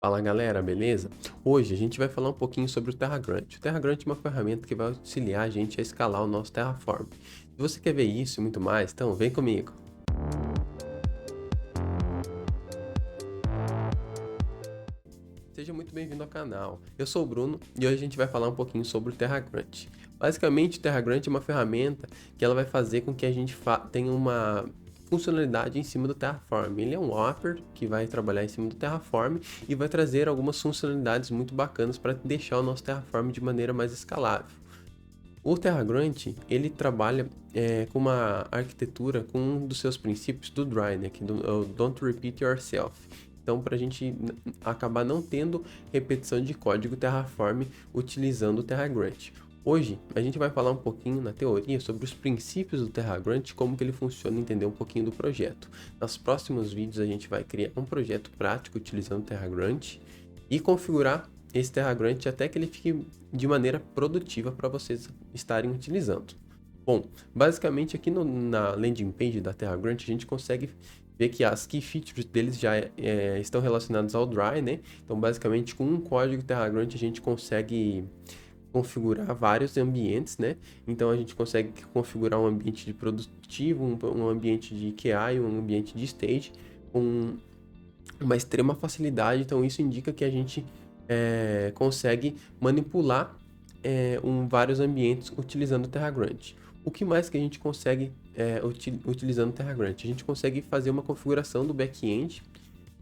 Fala galera, beleza? Hoje a gente vai falar um pouquinho sobre o TerraGrant. O TerraGrant é uma ferramenta que vai auxiliar a gente a escalar o nosso Terraform. Se você quer ver isso e muito mais, então vem comigo. Seja muito bem-vindo ao canal. Eu sou o Bruno e hoje a gente vai falar um pouquinho sobre o TerraGrant. Basicamente, o TerraGrant é uma ferramenta que ela vai fazer com que a gente tenha uma funcionalidade em cima do Terraform. Ele é um wrapper que vai trabalhar em cima do Terraform e vai trazer algumas funcionalidades muito bacanas para deixar o nosso Terraform de maneira mais escalável. O TerraGrant, ele trabalha com uma arquitetura com um dos seus princípios do Dry, né, que é o Don't Repeat Yourself. Então, para a gente acabar não tendo repetição de código Terraform utilizando o TerraGrant. Hoje, a gente vai falar um pouquinho na teoria sobre os princípios do TerraGrant, como que ele funciona, entender um pouquinho do projeto. Nos próximos vídeos, a gente vai criar um projeto prático utilizando o TerraGrant e configurar esse TerraGrant até que ele fique de maneira produtiva para vocês estarem utilizando. Bom, basicamente aqui na landing page da TerraGrant a gente consegue ver que as key features deles já estão relacionadas ao Dry, né? Então basicamente com um código TerraGrant a gente consegue configurar vários ambientes, né? Então a gente consegue configurar um ambiente de produtivo, um ambiente de QA e um ambiente de stage com uma extrema facilidade. Então isso indica que a gente consegue manipular vários ambientes utilizando o TerraGrant. O que mais que a gente consegue utilizando o TerraGrant? A gente consegue fazer uma configuração do back-end.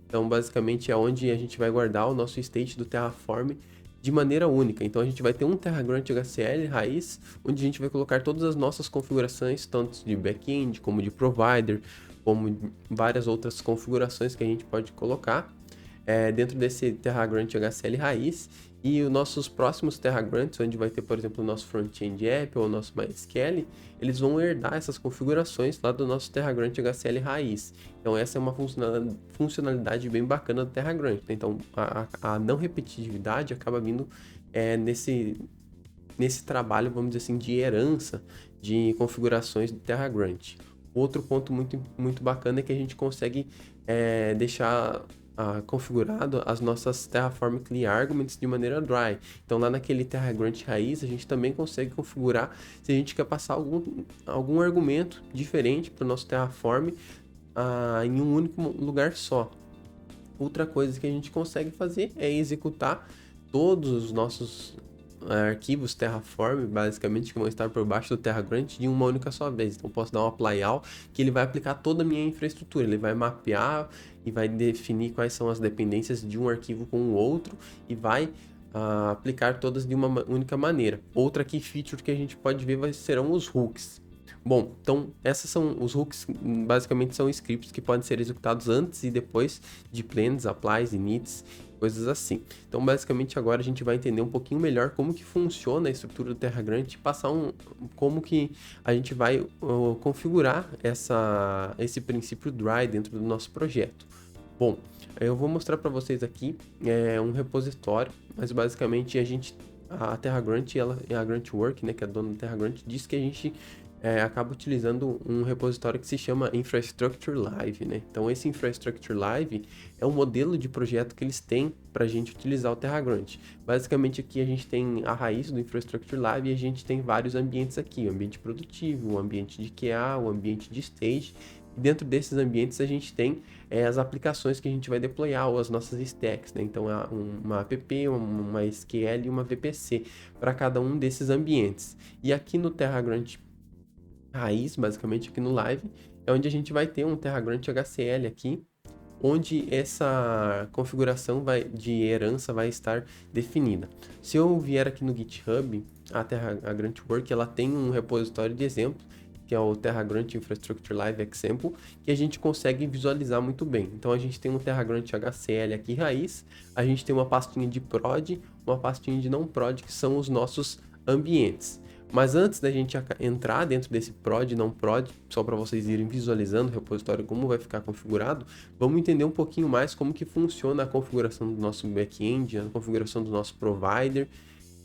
Então, basicamente, é onde a gente vai guardar o nosso state do Terraform de maneira única. Então, a gente vai ter um TerraGrant HCL raiz, onde a gente vai colocar todas as nossas configurações, tanto de back-end, como de provider, como várias outras configurações que a gente pode colocar dentro desse TerraGrant HCL raiz. E os nossos próximos TerraGrants, onde vai ter, por exemplo, o nosso front-end app ou o nosso MySQL, eles vão herdar essas configurações lá do nosso TerraGrant HCL raiz. Então essa é uma funcionalidade bem bacana do TerraGrant. Então a não repetitividade acaba vindo nesse trabalho, vamos dizer assim, de herança de configurações do TerraGrant. Outro ponto muito bacana é que a gente consegue deixar configurado as nossas Terraform Clear Arguments de maneira dry. Então lá naquele TerraGrant raiz a gente também consegue configurar se a gente quer passar algum argumento diferente para o nosso Terraform em um único lugar só. Outra coisa que a gente consegue fazer é executar todos os nossos arquivos Terraform, basicamente, que vão estar por baixo do TerraGrant de uma única só vez. Então, posso dar um apply all, que ele vai aplicar toda a minha infraestrutura. Ele vai mapear e vai definir quais são as dependências de um arquivo com o outro e vai aplicar todas de uma única maneira. Outra key feature que a gente pode ver serão os hooks. Bom, então essas são os hooks, basicamente são scripts que podem ser executados antes e depois de plans, applies, inits, coisas assim. Então basicamente agora a gente vai entender um pouquinho melhor como que funciona a estrutura do TerraGrant e passar como que a gente vai configurar esse princípio dry dentro do nosso projeto. Bom, eu vou mostrar para vocês aqui um repositório, mas basicamente a TerraGrant, a GrantWork, né, que é a dona do TerraGrant, diz que a gente acaba utilizando um repositório que se chama Infrastructure Live, né? Então esse Infrastructure Live é um modelo de projeto que eles têm para a gente utilizar o TerraGrant. Basicamente aqui a gente tem a raiz do Infrastructure Live e a gente tem vários ambientes aqui, o ambiente produtivo, o ambiente de QA, o ambiente de stage. E dentro desses ambientes a gente tem as aplicações que a gente vai deployar, ou as nossas stacks, né? Então uma app, uma SQL e uma VPC para cada um desses ambientes. E aqui no TerraGrant raiz, basicamente aqui no Live, é onde a gente vai ter um TerraGrant HCL aqui, onde essa configuração de herança vai estar definida. Se eu vier aqui no GitHub, a GrantWork, ela tem um repositório de exemplo, que é o TerraGrant Infrastructure Live Example, que a gente consegue visualizar muito bem. Então a gente tem um TerraGrant HCL aqui raiz, a gente tem uma pastinha de prod, uma pastinha de não prod, que são os nossos ambientes. Mas antes da gente entrar dentro desse prod, não prod, só para vocês irem visualizando o repositório como vai ficar configurado, vamos entender um pouquinho mais como que funciona a configuração do nosso back-end, a configuração do nosso provider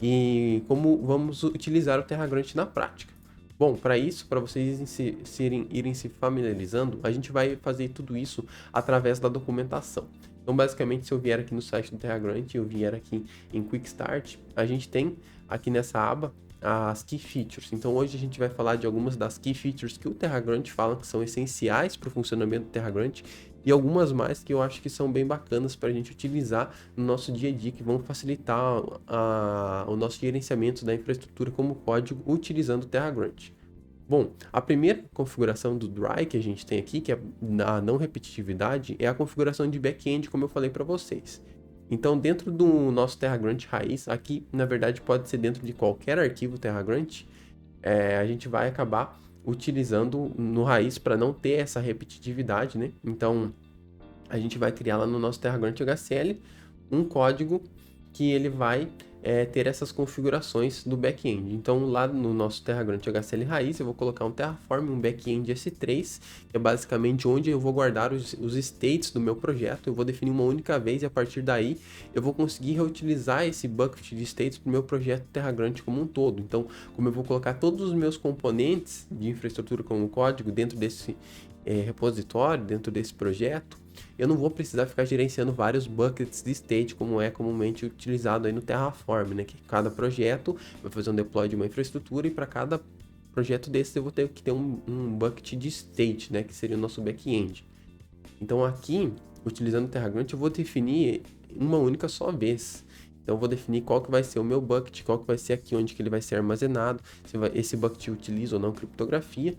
e como vamos utilizar o TerraGrant na prática. Bom, para isso, para vocês irem se familiarizando, a gente vai fazer tudo isso através da documentação. Então, basicamente, se eu vier aqui no site do TerraGrant, eu vier aqui em Quick Start, a gente tem aqui nessa aba as Key Features. Então, hoje a gente vai falar de algumas das Key Features que o TerraGrant fala que são essenciais para o funcionamento do TerraGrant e algumas mais que eu acho que são bem bacanas para a gente utilizar no nosso dia a dia, que vão facilitar o nosso gerenciamento da infraestrutura como código utilizando o TerraGrant. Bom, a primeira configuração do Dry que a gente tem aqui, que é a não repetitividade, é a configuração de back-end, como eu falei para vocês. Então, dentro do nosso TerraGrant raiz, aqui, na verdade, pode ser dentro de qualquer arquivo TerraGrant, a gente vai acabar utilizando no raiz para não ter essa repetitividade, né? Então, a gente vai criar lá no nosso TerraGrant HCL um código que ele vai ter essas configurações do back-end. Então, lá no nosso TerraGrant HCL raiz, eu vou colocar um Terraform, um back-end S3, que é basicamente onde eu vou guardar os states do meu projeto. Eu vou definir uma única vez e a partir daí eu vou conseguir reutilizar esse bucket de states para o meu projeto TerraGrant como um todo. Então, como eu vou colocar todos os meus componentes de infraestrutura como código dentro desse repositório, dentro desse projeto, eu não vou precisar ficar gerenciando vários buckets de state, como é comumente utilizado aí no Terraform, né? Que cada projeto vai fazer um deploy de uma infraestrutura e para cada projeto desse eu vou ter que ter um bucket de state, né? Que seria o nosso back-end. Então aqui, utilizando o TerraGrant, eu vou definir uma única só vez. Então eu vou definir qual que vai ser o meu bucket, qual que vai ser aqui onde que ele vai ser armazenado, se esse bucket utiliza ou não criptografia.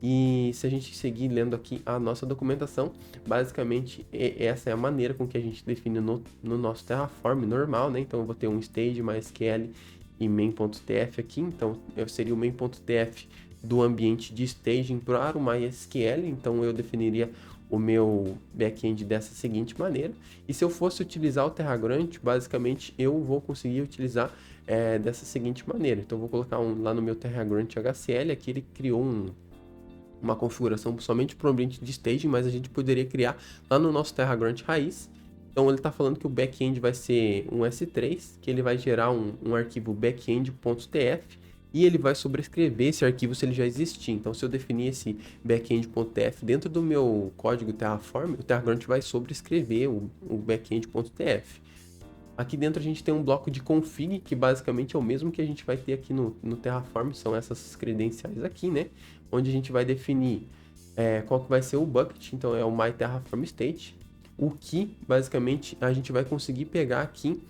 E se a gente seguir lendo aqui a nossa documentação, basicamente essa é a maneira com que a gente define no nosso Terraform normal, né? Então eu vou ter um stage, MySQL e main.tf aqui. Então eu seria o main.tf do ambiente de staging para o MySQL. Então eu definiria o meu back-end dessa seguinte maneira. E se eu fosse utilizar o TerraGrant, basicamente eu vou conseguir utilizar dessa seguinte maneira. Então eu vou colocar lá no meu TerraGrant HCL, aqui ele criou uma configuração somente para o ambiente de staging, mas a gente poderia criar lá no nosso TerraGrant raiz. Então ele está falando que o back-end vai ser um S3, que ele vai gerar um arquivo backend.tf e ele vai sobrescrever esse arquivo se ele já existir. Então se eu definir esse backend.tf dentro do meu código Terraform, o TerraGrant vai sobrescrever o backend.tf. Aqui dentro a gente tem um bloco de config, que basicamente é o mesmo que a gente vai ter aqui no Terraform, são essas credenciais aqui, né? Onde a gente vai definir qual que vai ser o bucket, então é o myTerraformState. O que, basicamente, a gente vai conseguir pegar aqui,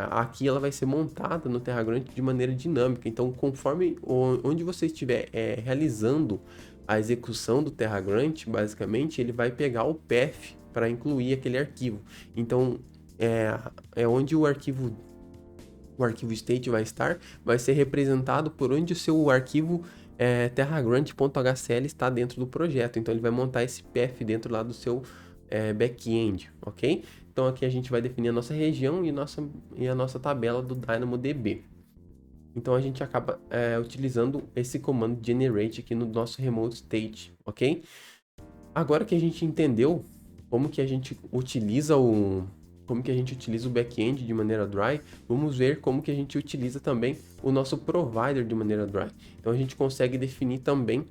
aqui ela vai ser montada no TerraGrant de maneira dinâmica. Então, conforme onde você estiver realizando a execução do TerraGrant, basicamente, ele vai pegar o path para incluir aquele arquivo. Então, onde o arquivo state vai ser representado por onde o seu arquivo terragrant.hcl está dentro do projeto. Então ele vai montar esse path dentro lá do seu back-end, ok? Então aqui a gente vai definir a nossa região e a nossa tabela do DynamoDB. Então a gente acaba utilizando esse comando generate aqui no nosso remote state, ok? Agora que a gente entendeu como que a gente utiliza o back-end de maneira dry, vamos ver como que a gente utiliza também o nosso provider de maneira dry. Então a gente consegue definir também,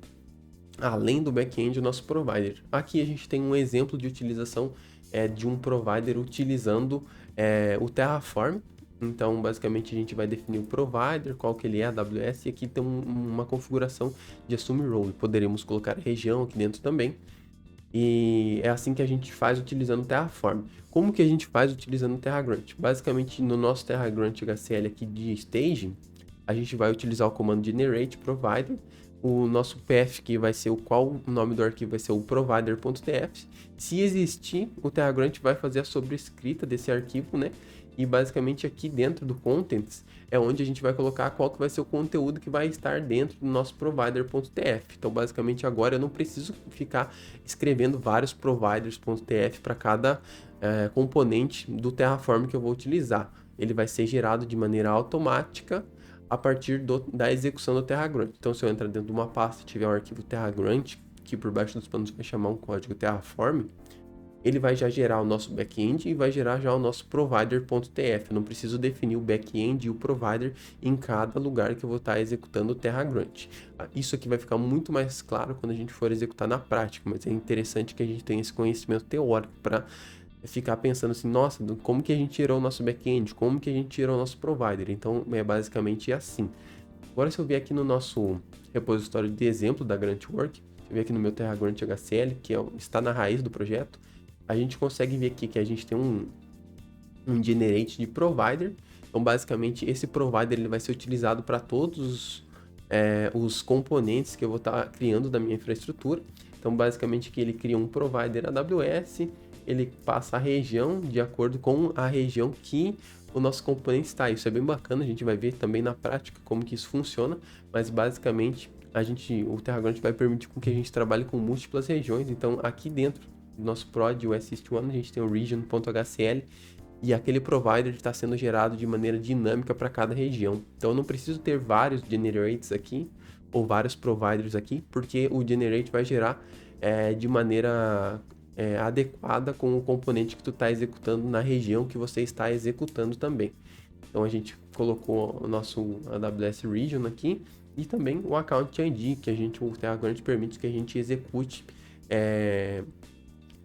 além do back-end, o nosso provider. Aqui a gente tem um exemplo de utilização de um provider utilizando o Terraform. Então basicamente a gente vai definir o provider, qual que ele é, AWS, e aqui tem uma configuração de assume role. Poderemos colocar a região aqui dentro também. E é assim que a gente faz utilizando o Terraform. Como que a gente faz utilizando o TerraGrant? Basicamente, no nosso TerraGrant HCL aqui de staging, a gente vai utilizar o comando generate provider, o nosso path, que vai ser o nome do arquivo vai ser o provider.tf. Se existir, o TerraGrant vai fazer a sobrescrita desse arquivo, né? E basicamente aqui dentro do contents é onde a gente vai colocar qual que vai ser o conteúdo que vai estar dentro do nosso provider.tf. Então basicamente agora eu não preciso ficar escrevendo vários providers.tf para cada componente do Terraform que eu vou utilizar. Ele vai ser gerado de maneira automática a partir da execução do TerraGrant. Então se eu entrar dentro de uma pasta e tiver um arquivo TerraGrant, que por baixo dos panos vai chamar um código Terraform, ele vai já gerar o nosso back-end e vai gerar já o nosso provider.tf. Eu não preciso definir o back-end e o provider em cada lugar que eu vou estar executando o TerraGrant. Isso aqui vai ficar muito mais claro quando a gente for executar na prática, mas é interessante que a gente tenha esse conhecimento teórico para ficar pensando assim, nossa, como que a gente gerou o nosso back-end? Como que a gente gerou o nosso provider? Então, é basicamente assim. Agora, se eu vier aqui no nosso repositório de exemplo da GrantWork, se eu vier aqui no meu Terra Grant HCL, que está na raiz do projeto, a gente consegue ver aqui que a gente tem um generate de provider. Então, basicamente, esse provider ele vai ser utilizado para todos os componentes que eu vou estar criando da minha infraestrutura. Então, basicamente, que ele cria um provider AWS, ele passa a região de acordo com a região que o nosso componente está. Isso é bem bacana, a gente vai ver também na prática como que isso funciona, mas basicamente o TerraGrant vai permitir com que a gente trabalhe com múltiplas regiões. Então, aqui dentro do nosso prod, o Assist1, a gente tem o region.hcl, e aquele provider está sendo gerado de maneira dinâmica para cada região. Então eu não preciso ter vários generates aqui ou vários providers aqui, porque o generate vai gerar de maneira adequada com o componente que tu está executando na região que você está executando também. Então a gente colocou o nosso AWS Region aqui e também o Account ID, que o TerraGrant permite que a gente execute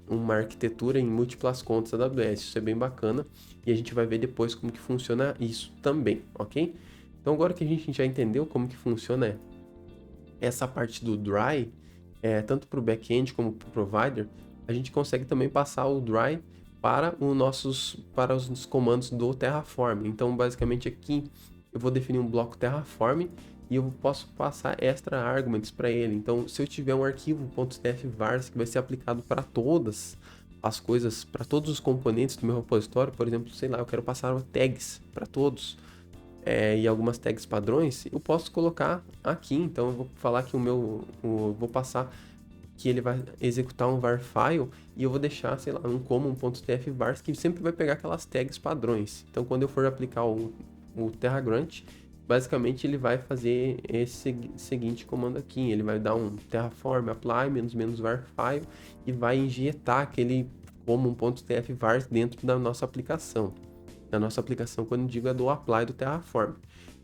uma arquitetura em múltiplas contas AWS. Isso é bem bacana e a gente vai ver depois como que funciona isso também, ok? Então agora que a gente já entendeu como que funciona essa parte do Dry, tanto para o back-end como para o provider, a gente consegue também passar o Dry para os comandos do Terraform. Então basicamente aqui eu vou definir um bloco Terraform e eu posso passar extra arguments para ele. Então, se eu tiver um arquivo .df-vars que vai ser aplicado para todas as coisas, para todos os componentes do meu repositório, por exemplo, sei lá, eu quero passar tags para todos e algumas tags padrões, eu posso colocar aqui. Então, eu vou falar que vou passar que ele vai executar um var file e eu vou deixar, sei lá, um common.df-vars que sempre vai pegar aquelas tags padrões. Então, quando eu for aplicar o TerraGrant, basicamente ele vai fazer esse seguinte comando aqui, ele vai dar um terraform apply -var file e vai injetar aquele common.df-vars dentro da nossa aplicação. Na nossa aplicação, quando eu digo é do apply do Terraform.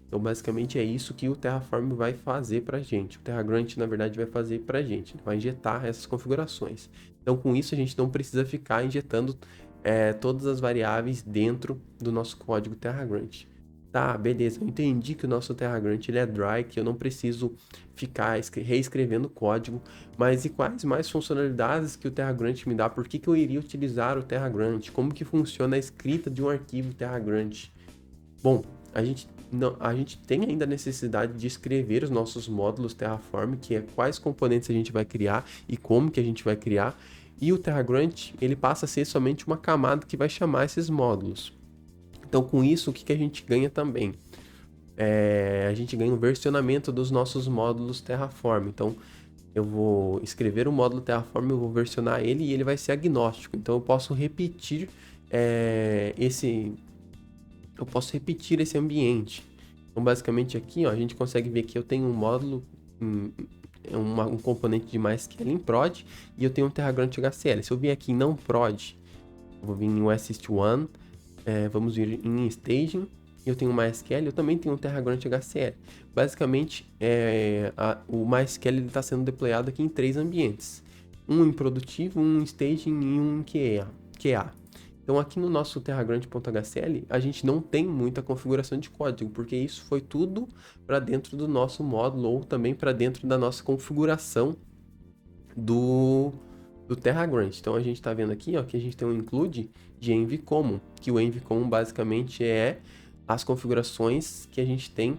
Então, basicamente é isso que o Terraform vai fazer para a gente. O TerraGrant, na verdade, vai fazer para a gente. Ele vai injetar essas configurações. Então, com isso, a gente não precisa ficar injetando todas as variáveis dentro do nosso código TerraGrant. Tá, beleza, eu entendi que o nosso TerraGrant ele é dry, que eu não preciso ficar reescrevendo código, mas e quais mais funcionalidades que o TerraGrant me dá? Por que eu iria utilizar o TerraGrant? Como que funciona a escrita de um arquivo TerraGrant? Bom, a gente tem ainda a necessidade de escrever os nossos módulos Terraform, que é quais componentes a gente vai criar e como que a gente vai criar, e o TerraGrant ele passa a ser somente uma camada que vai chamar esses módulos. Então, com isso, o que a gente ganha também? A gente ganha um versionamento dos nossos módulos Terraform. Então, eu vou escrever o módulo Terraform, eu vou versionar ele e ele vai ser agnóstico. Então, eu posso repetir esse ambiente. Então, basicamente aqui, ó, a gente consegue ver que eu tenho um módulo, um componente de MySQL em prod e eu tenho um TerraGrant HCL. Se eu vir aqui em não prod, eu vou vir em Assist1, vamos vir em staging, eu tenho o MySQL, eu também tenho o TerraGrant HCL. Basicamente, o MySQL está sendo deployado aqui em 3 ambientes. Um em produtivo, um em staging e um em QA. Então aqui no nosso TerraGrant.hcl, a gente não tem muita configuração de código, porque isso foi tudo para dentro do nosso módulo ou também para dentro da nossa configuração do TerraGrant. Então a gente está vendo aqui, ó, que a gente tem um include de env-common, que o env-common basicamente é as configurações que a gente tem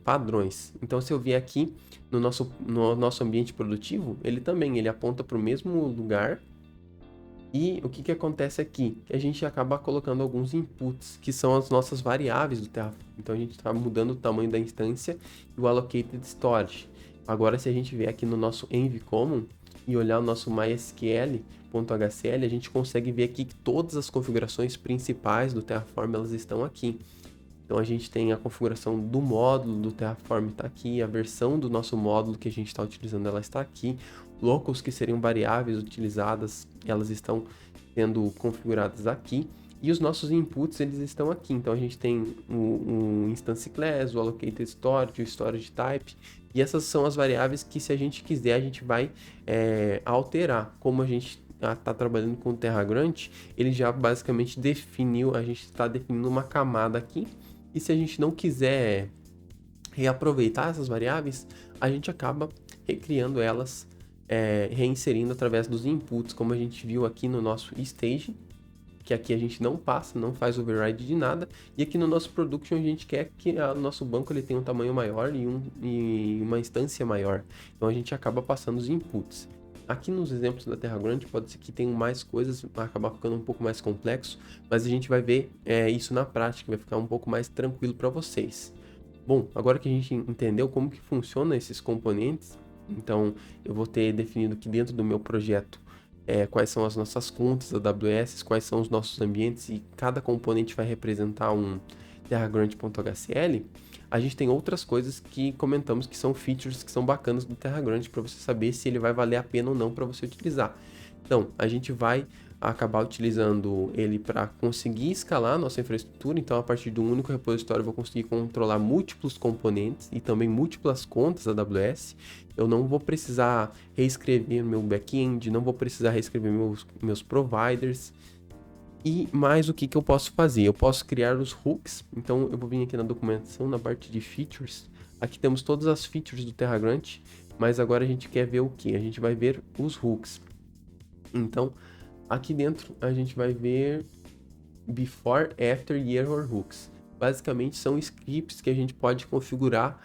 padrões. Então se eu vier aqui no nosso ambiente produtivo, ele aponta para o mesmo lugar. E o que acontece aqui? Que a gente acaba colocando alguns inputs, que são as nossas variáveis do Terraform. Então a gente está mudando o tamanho da instância e o allocated storage. Agora, se a gente vier aqui no nosso env-common e olhar o nosso mysql.hcl, a gente consegue ver aqui que todas as configurações principais do Terraform elas estão aqui. Então a gente tem a configuração do módulo do Terraform está aqui, a versão do nosso módulo que a gente está utilizando ela está aqui, locals que seriam variáveis utilizadas, elas estão sendo configuradas aqui, e os nossos inputs eles estão aqui. Então a gente tem o instance class, o allocated storage, o storage type, e essas são as variáveis que, se a gente quiser, a gente vai alterar. Como a gente está trabalhando com o TerraGrant, ele já basicamente definiu, a gente está definindo uma camada aqui, e se a gente não quiser reaproveitar essas variáveis, a gente acaba recriando elas, reinserindo através dos inputs, como a gente viu aqui no nosso stage, que aqui a gente não passa, não faz override de nada, e aqui no nosso production a gente quer que o nosso banco ele tenha um tamanho maior e uma instância maior, então a gente acaba passando os inputs. Aqui nos exemplos da TerraGrant pode ser que tenham mais coisas, vai acabar ficando um pouco mais complexo, mas a gente vai ver isso na prática, vai ficar um pouco mais tranquilo para vocês. Bom, agora que a gente entendeu como que funciona esses componentes, então eu vou ter definido aqui dentro do meu projeto quais são as nossas contas da AWS, quais são os nossos ambientes e cada componente vai representar um TerraGrant.hcl. A gente tem outras coisas que comentamos que são features que são bacanas do TerraGrant para você saber se ele vai valer a pena ou não para você utilizar. Então, a gente vai acabar utilizando ele para conseguir escalar a nossa infraestrutura. Então, a partir de um único repositório, eu vou conseguir controlar múltiplos componentes e também múltiplas contas da AWS. Eu não vou precisar reescrever meu back-end, não vou precisar reescrever meus providers. E mais o que eu posso fazer? Eu posso criar os hooks. Então, eu vou vir aqui na documentação, na parte de features. Aqui temos todas as features do TerraGrant, mas agora a gente quer ver o que? A gente vai ver os hooks. Então, aqui dentro a gente vai ver Before, After e Error Hooks. Basicamente são scripts que a gente pode configurar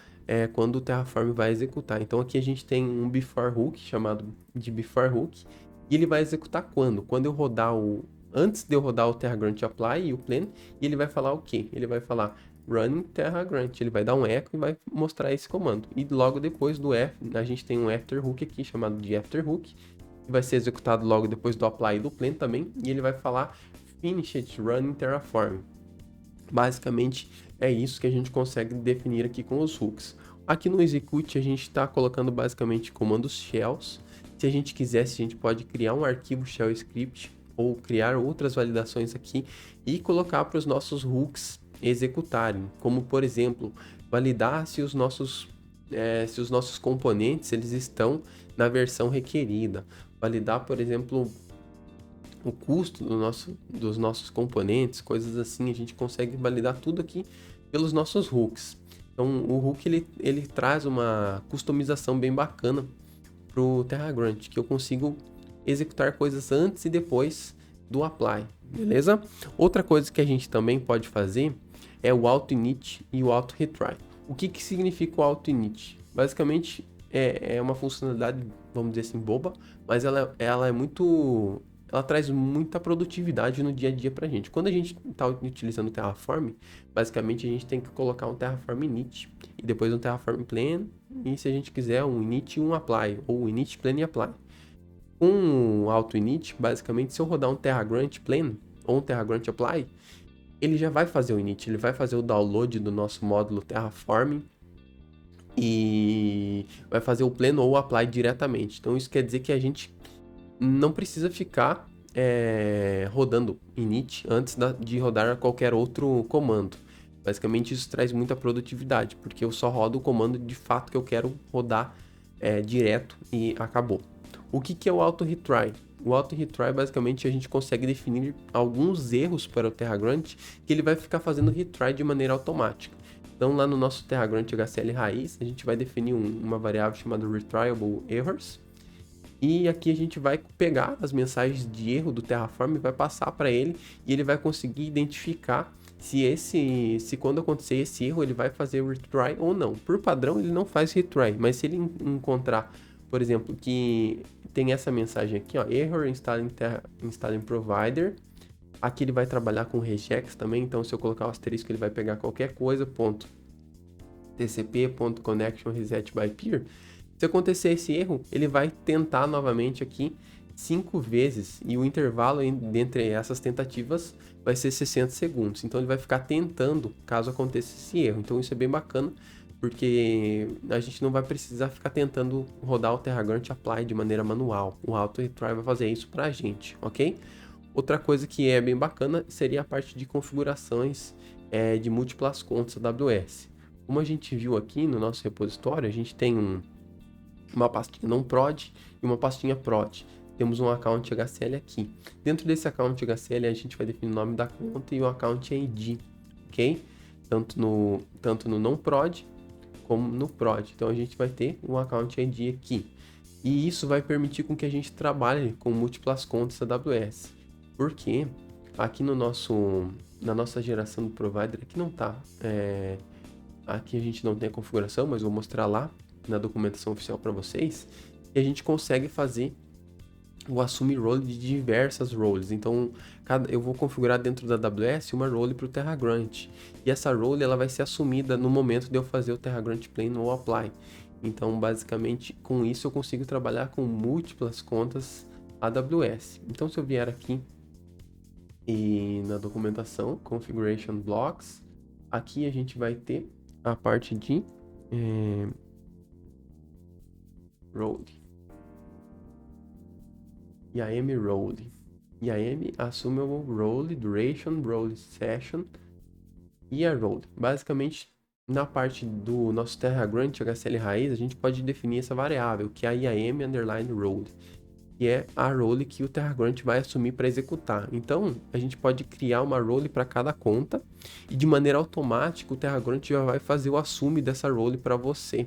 quando o Terraform vai executar. Então aqui a gente tem um Before Hook, chamado de Before Hook, e ele vai executar quando? Quando eu rodar antes de eu rodar o TerraGrant Apply e o Plan, e ele vai falar o quê? Ele vai falar Running TerraGrant, ele vai dar um echo e vai mostrar esse comando. E logo depois do F, a gente tem um After Hook aqui, chamado de After Hook, que vai ser executado logo depois do Apply e do Plan também, e ele vai falar Finish it running Terraform. Basicamente é isso que a gente consegue definir aqui com os hooks. Aqui no execute a gente está colocando basicamente comandos shells. Se a gente quisesse, a gente pode criar um arquivo shell script ou criar outras validações aqui e colocar para os nossos hooks executarem, como por exemplo, validar se os nossos componentes eles estão na versão requerida, validar, por exemplo, o custo dos nossos componentes, coisas assim, a gente consegue validar tudo aqui pelos nossos hooks. Então o hook ele traz uma customização bem bacana para o TerraGrant, que eu consigo executar coisas antes e depois do apply, beleza? Outra coisa que a gente também pode fazer é o auto-init e o auto-retry. O que significa o auto-init? Basicamente é uma funcionalidade, vamos dizer assim, boba, mas ela é muito... ela traz muita produtividade no dia a dia pra gente. Quando a gente está utilizando o Terraform, basicamente a gente tem que colocar um Terraform init e depois um Terraform plan, e se a gente quiser um init e um apply, ou init, plan e apply. Com o auto init, basicamente, se eu rodar um TerraGrant plan ou um TerraGrant apply, ele já vai fazer o init, ele vai fazer o download do nosso módulo Terraform e vai fazer o plan ou o apply diretamente. Então isso quer dizer que a gente não precisa ficar rodando init antes de rodar qualquer outro comando. Basicamente isso traz muita produtividade, porque eu só rodo o comando de fato que eu quero rodar direto e acabou. O que é o auto-retry? O auto-retry, basicamente, a gente consegue definir alguns erros para o TerraGrant que ele vai ficar fazendo retry de maneira automática. Então lá no nosso TerraGrant HCL raiz, a gente vai definir uma variável chamada retryable errors. E aqui a gente vai pegar as mensagens de erro do Terraform e vai passar para ele, e ele vai conseguir identificar se quando acontecer esse erro ele vai fazer retry ou não. Por padrão ele não faz retry, mas se ele encontrar, por exemplo, que tem essa mensagem aqui, ó, error installing provider, aqui ele vai trabalhar com regex também, então se eu colocar o asterisco ele vai pegar qualquer coisa, .tcp.connection reset by peer. Se acontecer esse erro, ele vai tentar novamente aqui 5 vezes e o intervalo entre essas tentativas vai ser 60 segundos. Então ele vai ficar tentando caso aconteça esse erro. Então isso é bem bacana, porque a gente não vai precisar ficar tentando rodar o TerraGrant Apply de maneira manual. O auto-retry vai fazer isso pra gente, ok? Outra coisa que é bem bacana seria a parte de configurações de múltiplas contas AWS. Como a gente viu aqui no nosso repositório, a gente tem uma pastinha não prod e uma pastinha prod. temos um account HCL aqui. Dentro desse account HCL, a gente vai definir o nome da conta e o account ID, ok? Tanto no não prod como no prod. Então, a gente vai ter um account ID aqui. E isso vai permitir com que a gente trabalhe com múltiplas contas AWS. Porque aqui na nossa geração do provider, aqui não tá. Aqui a gente não tem a configuração, mas vou mostrar lá na documentação oficial para vocês. E a gente consegue fazer o assume role de diversas roles. Então, eu vou configurar dentro da AWS uma role para o TerraGrant. E essa role ela vai ser assumida no momento de eu fazer o TerraGrant Plane ou Apply. Então, basicamente, com isso eu consigo trabalhar com múltiplas contas AWS. Então, se eu vier aqui e na documentação, Configuration Blocks, aqui a gente vai ter a parte de role. IAM role. IAM assume o role, duration, role session e a role. Basicamente, na parte do nosso TerraGrant HCL raiz, a gente pode definir essa variável, que é a IAM underline role, que é a role que o TerraGrant vai assumir para executar. Então, a gente pode criar uma role para cada conta e de maneira automática o TerraGrant já vai fazer o assume dessa role para você.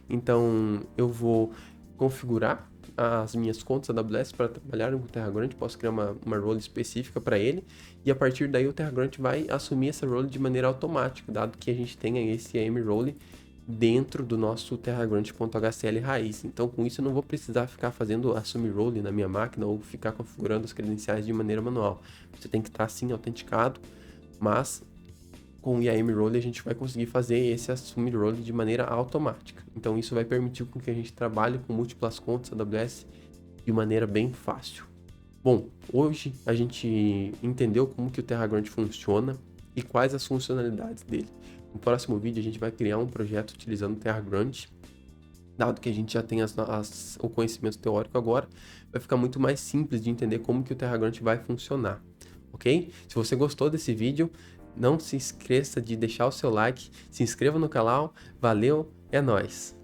Então, eu vou configurar as minhas contas AWS para trabalhar com o TerraGrant, posso criar uma role específica para ele, e a partir daí o TerraGrant vai assumir essa role de maneira automática, dado que a gente tenha esse IAM role dentro do nosso TerraGrant.hcl raiz. Então, com isso eu não vou precisar ficar fazendo assumir role na minha máquina ou ficar configurando as credenciais de maneira manual. Você tem que estar sim autenticado, mas com o IAM role a gente vai conseguir fazer esse assume role de maneira automática. Então isso vai permitir com que a gente trabalhe com múltiplas contas AWS de maneira bem fácil. Bom, hoje a gente entendeu como que o TerraGrant funciona e quais as funcionalidades dele. No próximo vídeo a gente vai criar um projeto utilizando o TerraGrant. Dado que a gente já tem o conhecimento teórico agora, vai ficar muito mais simples de entender como que o TerraGrant vai funcionar, ok? Se você gostou desse vídeo, não se esqueça de deixar o seu like, se inscreva no canal, valeu, é nóis!